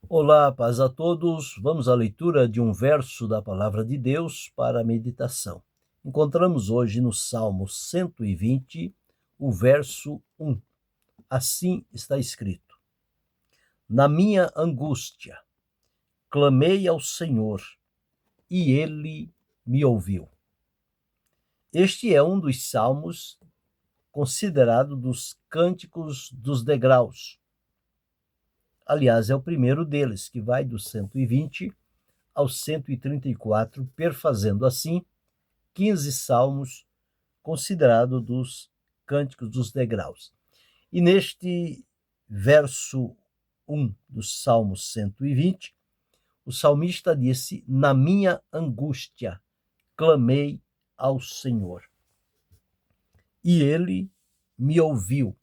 Olá, paz a todos. Vamos à leitura de um verso da Palavra de Deus para a meditação. Encontramos hoje no Salmo 120, o verso 1. Assim está escrito: Na minha angústia, clamei ao Senhor, e ele me ouviu. Este é um dos salmos considerado dos cânticos dos degraus. Aliás, é o primeiro deles, que vai do 120 ao 134, perfazendo assim 15 salmos considerados dos cânticos dos degraus. E neste verso 1 do Salmo 120, o salmista disse: Na minha angústia clamei ao Senhor, e ele me ouviu.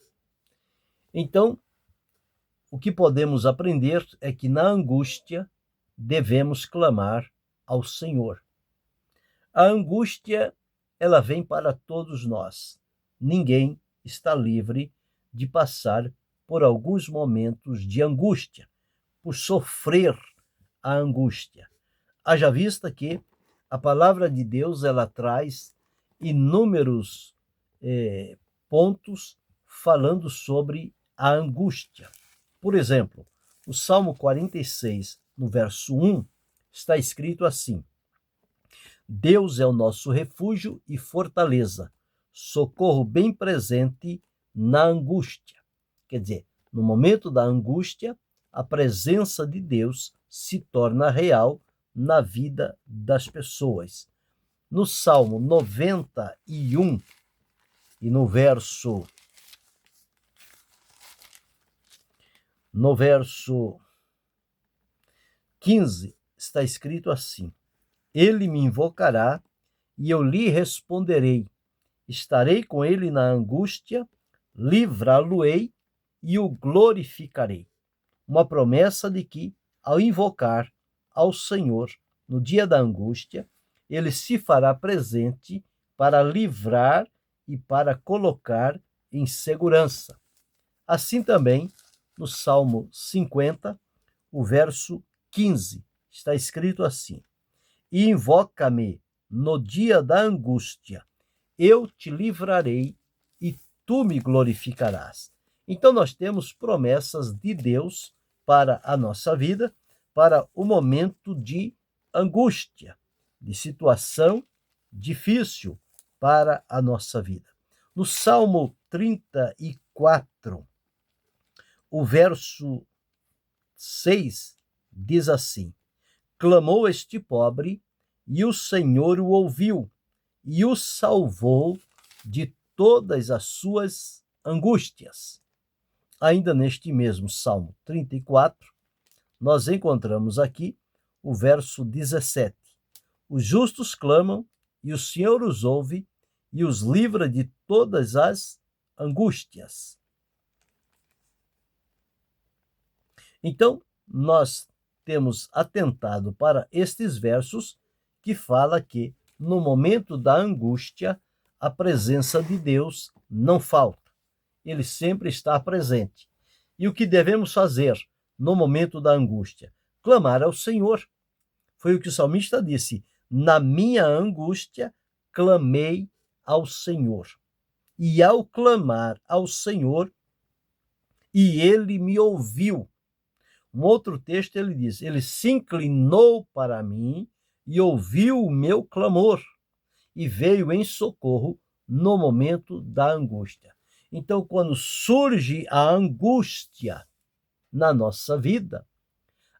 Então, o que podemos aprender é que na angústia devemos clamar ao Senhor. A angústia, ela vem para todos nós. Ninguém está livre de passar por alguns momentos de angústia, por sofrer a angústia. Haja vista que a palavra de Deus, ela traz inúmeros pontos falando sobre a angústia. Por exemplo, o Salmo 46, no verso 1, está escrito assim: Deus é o nosso refúgio e fortaleza, socorro bem presente na angústia. Quer dizer, no momento da angústia, a presença de Deus se torna real na vida das pessoas. No Salmo 91 e no verso 15, está escrito assim: Ele me invocará e eu lhe responderei. Estarei com ele na angústia, livrá-lo-ei e o glorificarei. Uma promessa de que, ao invocar ao Senhor no dia da angústia, ele se fará presente para livrar e para colocar em segurança. Assim também, no Salmo 50, o verso 15, está escrito assim: E invoca-me no dia da angústia, eu te livrarei e tu me glorificarás. Então nós temos promessas de Deus para a nossa vida, para o momento de angústia, de situação difícil para a nossa vida. No Salmo 34, o verso 6 diz assim: Clamou este pobre, e o Senhor o ouviu, e o salvou de todas as suas angústias. Ainda neste mesmo Salmo 34, nós encontramos aqui o verso 17. Os justos clamam, e o Senhor os ouve, e os livra de todas as angústias. Então, nós temos atentado para estes versos que fala que, no momento da angústia, a presença de Deus não falta. Ele sempre está presente. E o que devemos fazer no momento da angústia? Clamar ao Senhor. Foi o que o salmista disse: Na minha angústia, clamei ao Senhor. E ao clamar ao Senhor, e ele me ouviu. Um outro texto ele diz: Ele se inclinou para mim e ouviu o meu clamor e veio em socorro no momento da angústia. Então, quando surge a angústia na nossa vida,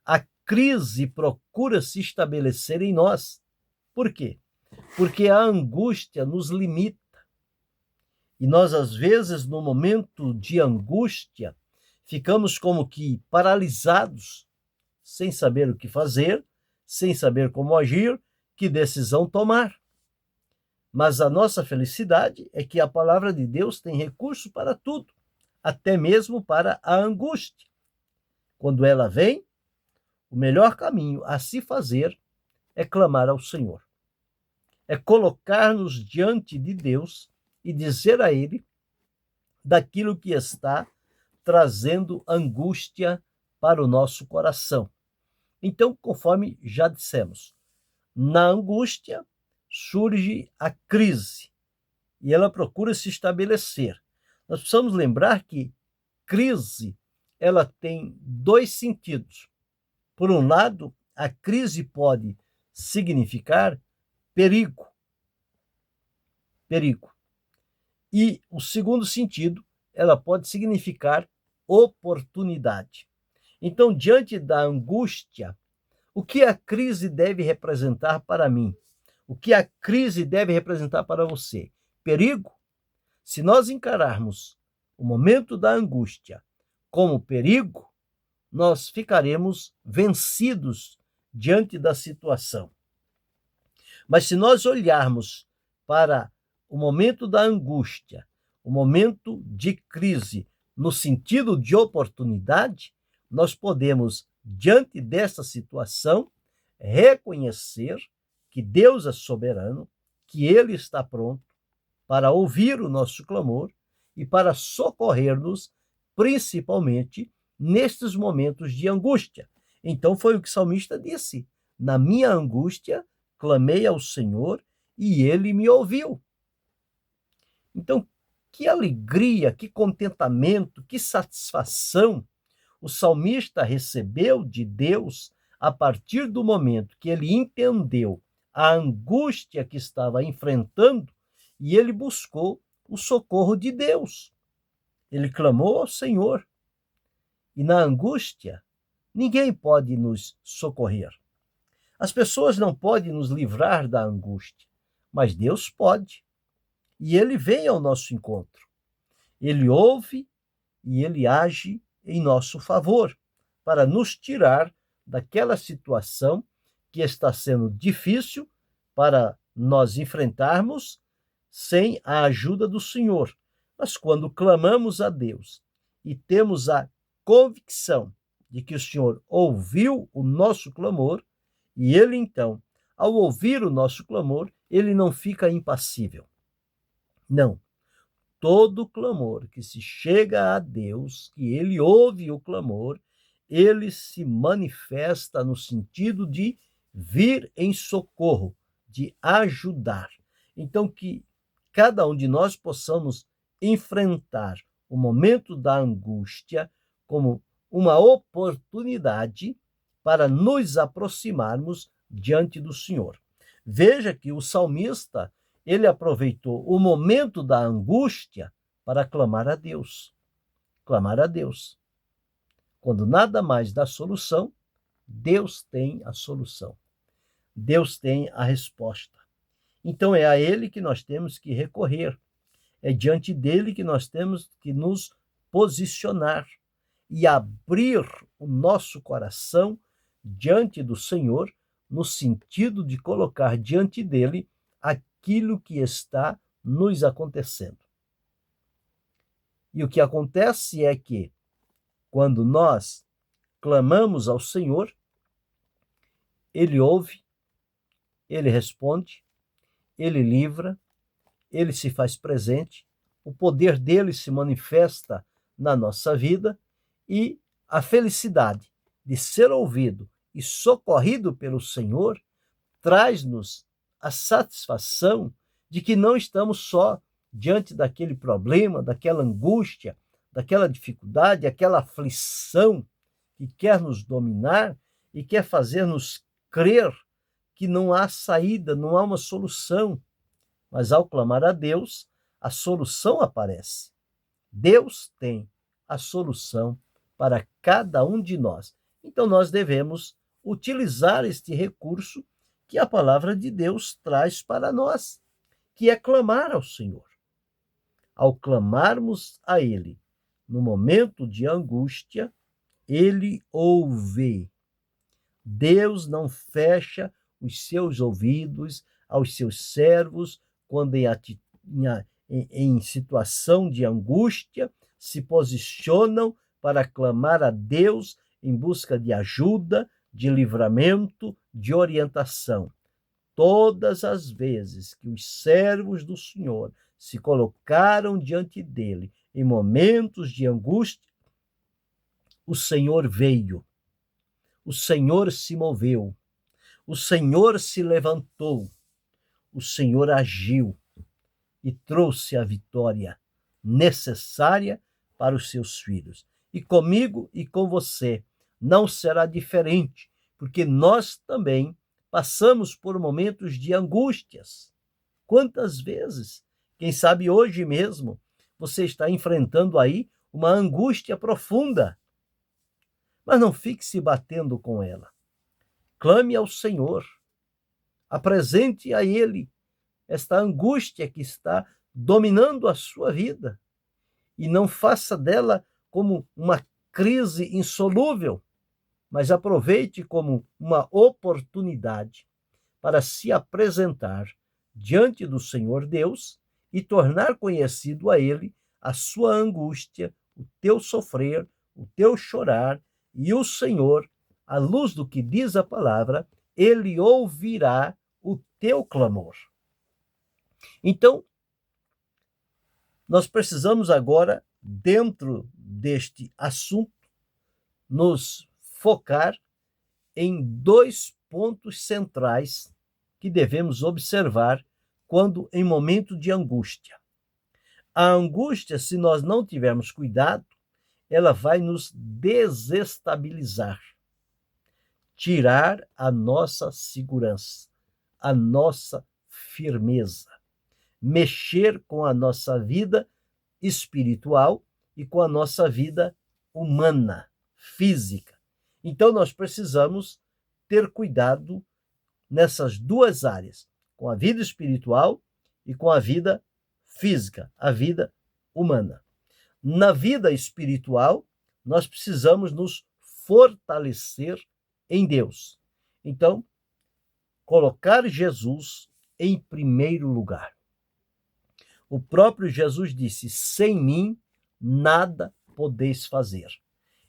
a crise procura se estabelecer em nós. Por quê? Porque a angústia nos limita. E nós, às vezes, no momento de angústia, ficamos como que paralisados, sem saber o que fazer, sem saber como agir, que decisão tomar. Mas a nossa felicidade é que a palavra de Deus tem recurso para tudo, até mesmo para a angústia. Quando ela vem, o melhor caminho a se fazer é clamar ao Senhor. É colocar-nos diante de Deus e dizer a Ele daquilo que está trazendo angústia para o nosso coração. Então, conforme já dissemos, na angústia surge a crise e ela procura se estabelecer. Nós precisamos lembrar que crise ela tem dois sentidos. Por um lado, a crise pode significar perigo. Perigo. E o segundo sentido, ela pode significar oportunidade. Então, diante da angústia, o que a crise deve representar para mim? O que a crise deve representar para você? Perigo? Se nós encararmos o momento da angústia como perigo, nós ficaremos vencidos diante da situação. Mas se nós olharmos para o momento da angústia, o momento de crise, no sentido de oportunidade, nós podemos, diante dessa situação, reconhecer que Deus é soberano, que Ele está pronto para ouvir o nosso clamor e para socorrer-nos, principalmente nestes momentos de angústia. Então foi o que o salmista disse: na minha angústia, clamei ao Senhor e Ele me ouviu. Então, que alegria, que contentamento, que satisfação o salmista recebeu de Deus a partir do momento que ele entendeu a angústia que estava enfrentando e ele buscou o socorro de Deus. Ele clamou ao Senhor. E na angústia, ninguém pode nos socorrer. As pessoas não podem nos livrar da angústia, mas Deus pode. E Ele vem ao nosso encontro. Ele ouve e Ele age em nosso favor, para nos tirar daquela situação que está sendo difícil para nós enfrentarmos sem a ajuda do Senhor. Mas quando clamamos a Deus e temos a convicção de que o Senhor ouviu o nosso clamor, e Ele então, ao ouvir o nosso clamor, Ele não fica impassível. Não. Todo clamor que se chega a Deus, que Ele ouve o clamor, Ele se manifesta no sentido de vir em socorro, de ajudar. Então, que cada um de nós possamos enfrentar o momento da angústia como uma oportunidade para nos aproximarmos diante do Senhor. Veja que o salmista, ele aproveitou o momento da angústia para clamar a Deus. Clamar a Deus. Quando nada mais dá solução, Deus tem a solução. Deus tem a resposta. Então é a Ele que nós temos que recorrer. É diante dele que nós temos que nos posicionar e abrir o nosso coração diante do Senhor, no sentido de colocar diante dele aquilo que está nos acontecendo. E o que acontece é que, quando nós clamamos ao Senhor, Ele ouve, Ele responde, Ele livra, Ele se faz presente, o poder dele se manifesta na nossa vida e a felicidade de ser ouvido e socorrido pelo Senhor traz-nos a satisfação de que não estamos só diante daquele problema, daquela angústia, daquela dificuldade, aquela aflição que quer nos dominar e quer fazer-nos crer que não há saída, não há uma solução. Mas ao clamar a Deus, a solução aparece. Deus tem a solução para cada um de nós. Então nós devemos utilizar este recurso que a palavra de Deus traz para nós, que é clamar ao Senhor. Ao clamarmos a Ele no momento de angústia, Ele ouve. Deus não fecha os seus ouvidos aos seus servos quando em situação de angústia se posicionam para clamar a Deus em busca de ajuda, de livramento, de orientação. Todas as vezes que os servos do Senhor se colocaram diante dele em momentos de angústia, o Senhor veio. o Senhor se moveu, o Senhor se levantou, o Senhor agiu e trouxe a vitória necessária para os seus filhos. E comigo e com você não será diferente, porque nós também passamos por momentos de angústias. Quantas vezes, quem sabe hoje mesmo, você está enfrentando aí uma angústia profunda, mas não fique se batendo com ela. Clame ao Senhor, apresente a Ele esta angústia que está dominando a sua vida e não faça dela como uma crise insolúvel, mas aproveite como uma oportunidade para se apresentar diante do Senhor Deus e tornar conhecido a Ele a sua angústia, o teu sofrer, o teu chorar, e o Senhor, à luz do que diz a palavra, Ele ouvirá o teu clamor. Então, nós precisamos agora, dentro deste assunto, nos focar em 2 pontos centrais que devemos observar quando em momento de angústia. A angústia, se nós não tivermos cuidado, ela vai nos desestabilizar, tirar a nossa segurança, a nossa firmeza, mexer com a nossa vida espiritual e com a nossa vida humana, física. Então, nós precisamos ter cuidado nessas 2 áreas, com a vida espiritual e com a vida física, a vida humana. Na vida espiritual, nós precisamos nos fortalecer em Deus. Então, colocar Jesus em primeiro lugar. O próprio Jesus disse: sem mim nada podeis fazer.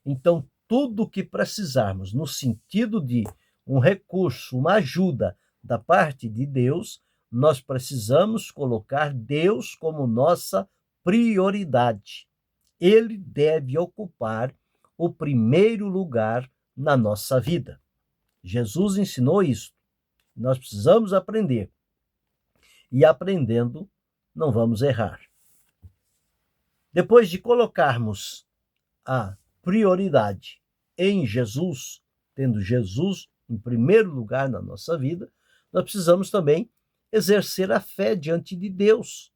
Então, tudo o que precisarmos no sentido de um recurso, uma ajuda da parte de Deus, nós precisamos colocar Deus como nossa prioridade. Ele deve ocupar o primeiro lugar na nossa vida. Jesus ensinou isso. Nós precisamos aprender. E aprendendo, não vamos errar. Depois de colocarmos a prioridade em Jesus, tendo Jesus em primeiro lugar na nossa vida, nós precisamos também exercer a fé diante de Deus,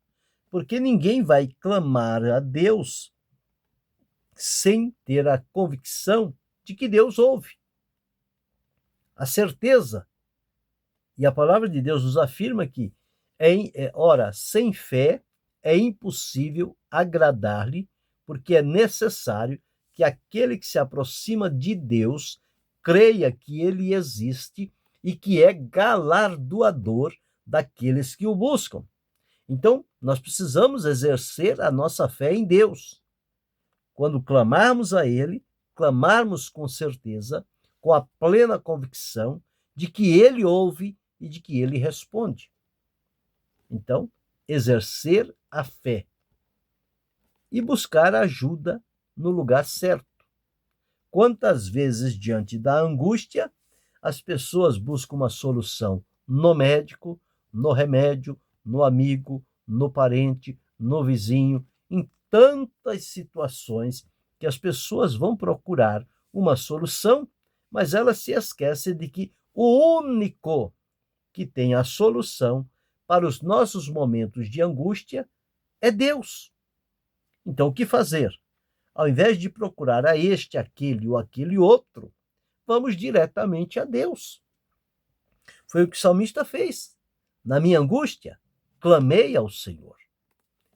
porque ninguém vai clamar a Deus sem ter a convicção de que Deus ouve. A certeza. E a palavra de Deus nos afirma que, ora, sem fé é impossível agradar-lhe, porque é necessário que aquele que se aproxima de Deus creia que ele existe e que é galardoador daqueles que o buscam. Então, nós precisamos exercer a nossa fé em Deus. Quando clamarmos a Ele, clamarmos com certeza, com a plena convicção de que Ele ouve e de que Ele responde. Então, exercer a fé e buscar ajuda no lugar certo. Quantas vezes, diante da angústia, as pessoas buscam uma solução no médico, no remédio, no amigo, no parente, no vizinho, em tantas situações que as pessoas vão procurar uma solução, mas elas se esquecem de que o único que tem a solução para os nossos momentos de angústia é Deus. Então, o que fazer? Ao invés de procurar a este, aquele ou aquele outro, vamos diretamente a Deus. Foi o que o salmista fez. Na minha angústia, clamei ao Senhor.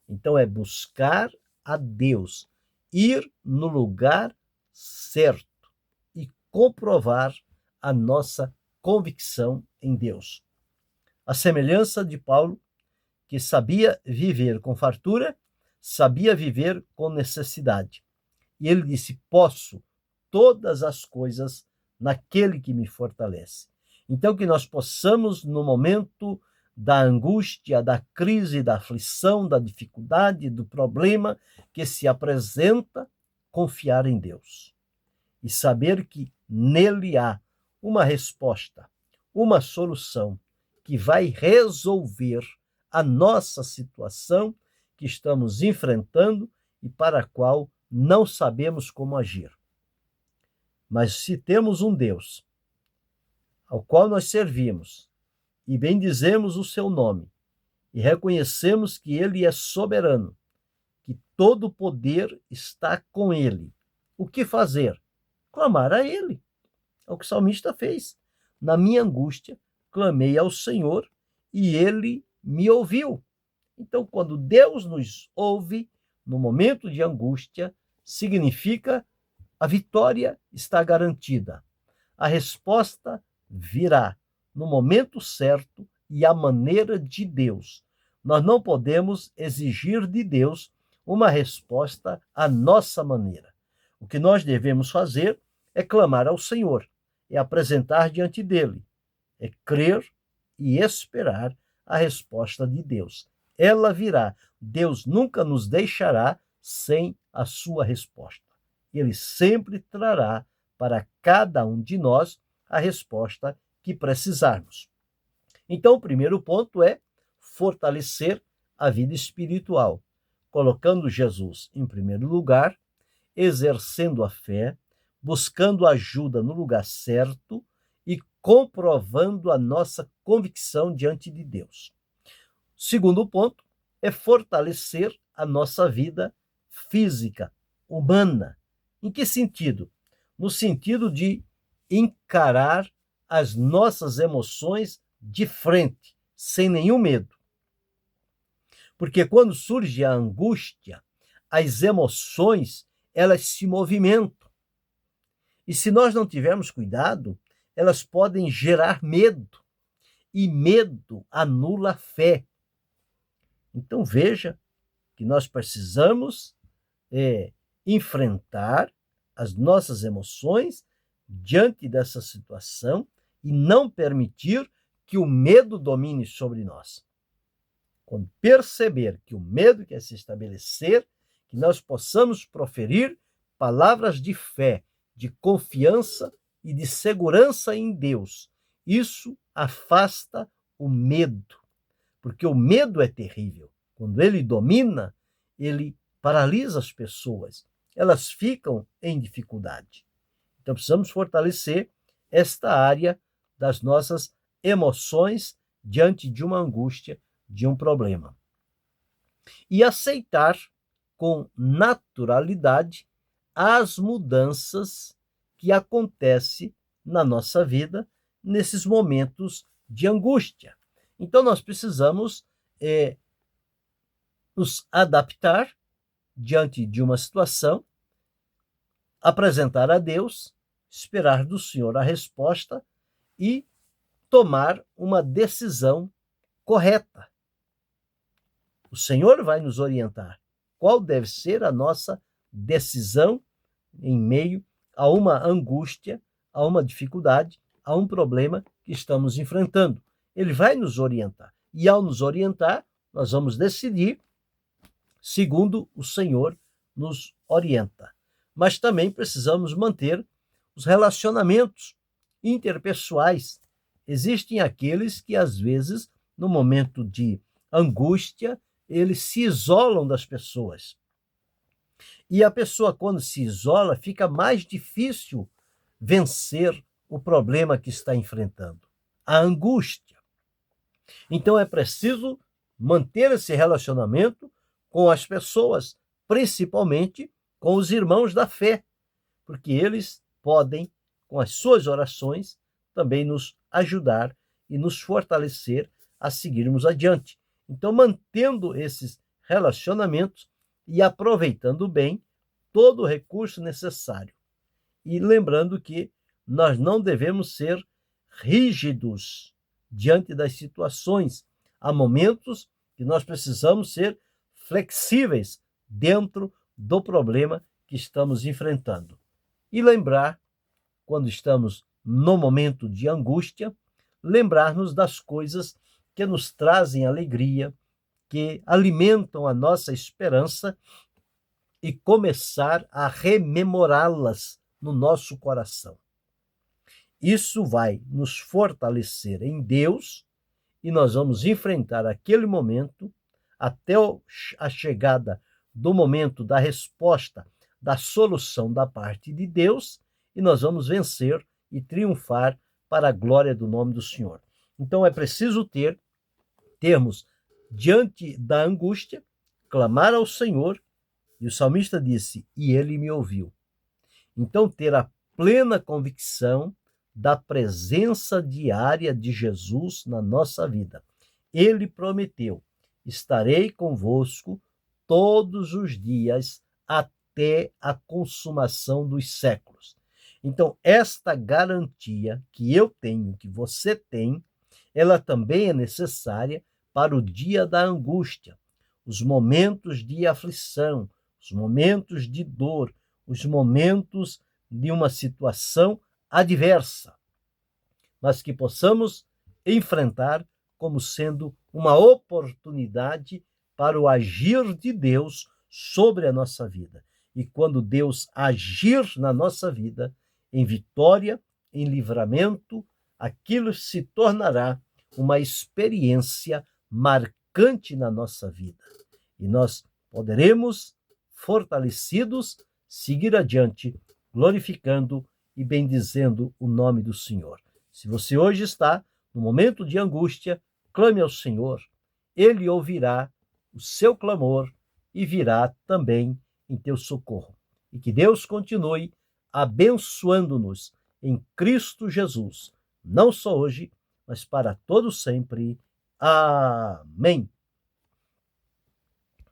Então, é buscar a Deus, ir no lugar certo e comprovar a nossa convicção em Deus. A semelhança de Paulo, que sabia viver com fartura, sabia viver com necessidade. E ele disse: posso todas as coisas naquele que me fortalece. Então, que nós possamos, no momento da angústia, da crise, da aflição, da dificuldade, do problema que se apresenta, confiar em Deus. e saber que nele há uma resposta, uma solução que vai resolver a nossa situação que estamos enfrentando e para a qual não sabemos como agir. Mas se temos um Deus ao qual nós servimos e bendizemos o seu nome e reconhecemos que ele é soberano, que todo o poder está com ele, o que fazer? Clamar a ele. É o que o salmista fez. Na minha angústia, clamei ao Senhor e ele me ouviu. Então, quando Deus nos ouve no momento de angústia, significa a vitória está garantida. A resposta virá no momento certo e à maneira de Deus. Nós não podemos exigir de Deus uma resposta à nossa maneira. O que nós devemos fazer é clamar ao Senhor, é apresentar diante dele, é crer e esperar a resposta de Deus. Ela virá. Deus nunca nos deixará sem a sua resposta. Ele sempre trará para cada um de nós a resposta que precisarmos. Então, o primeiro ponto é fortalecer a vida espiritual, colocando Jesus em primeiro lugar, exercendo a fé, buscando ajuda no lugar certo e comprovando a nossa convicção diante de Deus. Segundo ponto é fortalecer a nossa vida física, humana. Em que sentido? No sentido de encarar as nossas emoções de frente, sem nenhum medo. Porque quando surge a angústia, as emoções, elas se movimentam. E se nós não tivermos cuidado, elas podem gerar medo. E medo anula a fé. Então veja que nós precisamos enfrentar as nossas emoções diante dessa situação e não permitir que o medo domine sobre nós. Quando perceber que o medo quer se estabelecer, que nós possamos proferir palavras de fé, de confiança e de segurança em Deus. Isso afasta o medo, porque o medo é terrível. Quando ele domina, ele paralisa as pessoas. Elas ficam em dificuldade. Então, precisamos fortalecer esta área das nossas emoções diante de uma angústia, de um problema. E aceitar com naturalidade as mudanças que acontecem na nossa vida nesses momentos de angústia. Então, nós precisamos nos adaptar diante de uma situação, apresentar a Deus, esperar do Senhor a resposta e tomar uma decisão correta. O Senhor vai nos orientar qual deve ser a nossa decisão em meio a uma angústia, a uma dificuldade, a um problema que estamos enfrentando. Ele vai nos orientar. E ao nos orientar, nós vamos decidir segundo o Senhor nos orienta. Mas também precisamos manter os relacionamentos interpessoais. Existem aqueles que, às vezes, no momento de angústia, eles se isolam das pessoas. E a pessoa, quando se isola, fica mais difícil vencer o problema que está enfrentando, a angústia. Então, é preciso manter esse relacionamento com as pessoas, principalmente com os irmãos da fé, porque eles podem, com as suas orações, também nos ajudar e nos fortalecer a seguirmos adiante. Então, mantendo esses relacionamentos e aproveitando bem todo o recurso necessário. E lembrando que nós não devemos ser rígidos diante das situações. Há momentos que nós precisamos ser flexíveis dentro do problema que estamos enfrentando. E lembrar, quando estamos no momento de angústia, lembrar-nos das coisas que nos trazem alegria, que alimentam a nossa esperança e começar a rememorá-las no nosso coração. Isso vai nos fortalecer em Deus e nós vamos enfrentar aquele momento até a chegada do momento da resposta, da solução da parte de Deus, e nós vamos vencer e triunfar para a glória do nome do Senhor. Então é preciso termos diante da angústia, clamar ao Senhor, e o salmista disse, e ele me ouviu. Então ter a plena convicção da presença diária de Jesus na nossa vida. Ele prometeu, estarei convosco todos os dias até a consumação dos séculos. Então, esta garantia que eu tenho, que você tem, ela também é necessária para o dia da angústia, os momentos de aflição, os momentos de dor, os momentos de uma situação adversa, mas que possamos enfrentar como sendo uma oportunidade para o agir de Deus sobre a nossa vida. E quando Deus agir na nossa vida, em vitória, em livramento, aquilo se tornará uma experiência marcante na nossa vida. E nós poderemos, fortalecidos, seguir adiante, glorificando e bendizendo o nome do Senhor. Se você hoje está no momento de angústia, clame ao Senhor. Ele ouvirá o seu clamor e virá também em teu socorro. E que Deus continue abençoando-nos em Cristo Jesus, não só hoje, mas para todo sempre. Amém.